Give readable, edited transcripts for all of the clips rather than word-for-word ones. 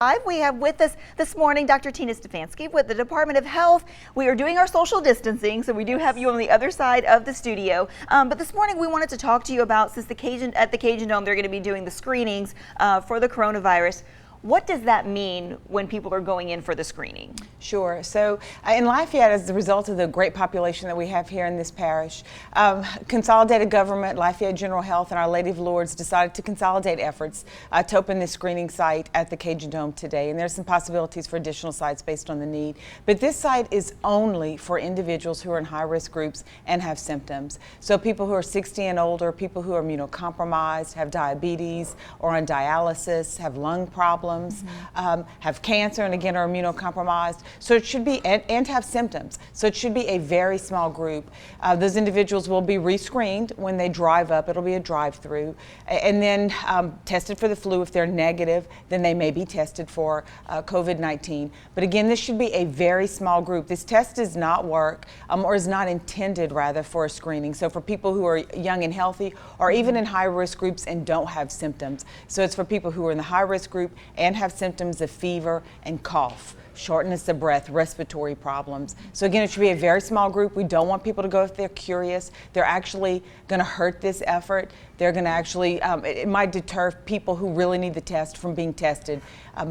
We have with us this morning Dr. Tina Stefanski with the Department of Health. We are doing our social distancing, so we do have you on the other side of the studio. But this morning we wanted to talk to you about, since at the Cajundome they're going to be doing the screenings for the coronavirus. What does that mean when people are going in for the screening? Sure. So in Lafayette, as a result of the great population that we have here in this parish, Consolidated Government, Lafayette General Health, and Our Lady of Lourdes decided to consolidate efforts to open this screening site at the Cajundome today. And there's some possibilities for additional sites based on the need. But this site is only for individuals who are in high-risk groups and have symptoms. So people who are 60 and older, people who are immunocompromised, have diabetes or on dialysis, have lung problems, have cancer, and again are immunocompromised. So it should be, and have symptoms. So it should be a very small group. Those individuals will be rescreened when they drive up. It'll be a drive-through, and then tested for the flu. If they're negative, then they may be tested for COVID-19. But again, this should be a very small group. This test does not work, or is not intended rather for a screening. So for people who are young and healthy, or even in high-risk groups and don't have symptoms. So it's for people who are in the high-risk group and have symptoms of fever and cough, shortness of breath, respiratory problems. So again, it should be a very small group. We don't want people to go if they're curious. They're actually going to hurt this effort. They're going to actually, it might deter people who really need the test from being tested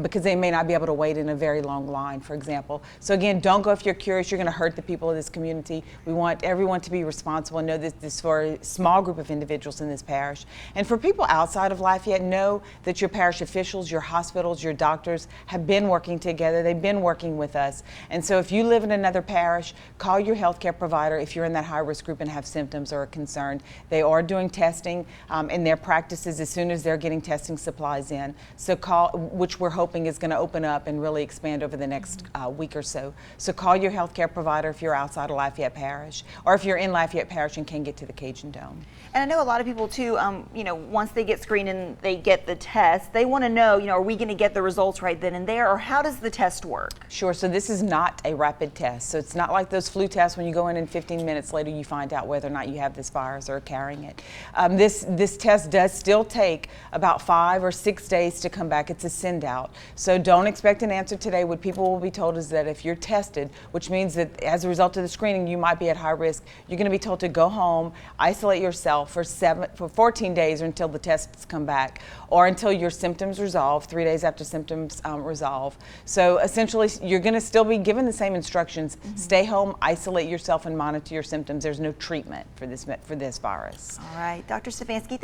because they may not be able to wait in a very long line, for example. So again, don't go if you're curious. You're going to hurt the people of this community. We want everyone to be responsible and know that this is for a small group of individuals in this parish. And for people outside of Lafayette, know that your parish officials, your hospitals, your doctors have been working together. They've been working with us. And so if you live in another parish, call your healthcare provider if you're in that high-risk group and have symptoms or are concerned. They are doing testing in their practices as soon as they're getting testing supplies in. So call, which we're hoping is going to open up and really expand over the next week or so. So call your healthcare provider if you're outside of Lafayette Parish, or if you're in Lafayette Parish and can get to the Cajundome. And I know a lot of people too, you know, once they get screened and they get the test, they want to know, you know, are we going to get the results right then and there, or how does the test work? Sure. So this is not a rapid test. So it's not like those flu tests when you go in and 15 minutes later you find out whether or not you have this virus or are carrying it. This test does still take about 5 or 6 days to come back. It's a send out. So don't expect an answer today. What people will be told is that if you're tested, which means that as a result of the screening you might be at high risk, you're going to be told to go home, isolate yourself for 14 days or until the tests come back, or until your symptoms resolve, 3 days after symptoms resolve. So essentially you're going to still be given the same instructions. Stay home, isolate yourself, and monitor your symptoms. There's no treatment for this virus. All right, Dr. Stefanski.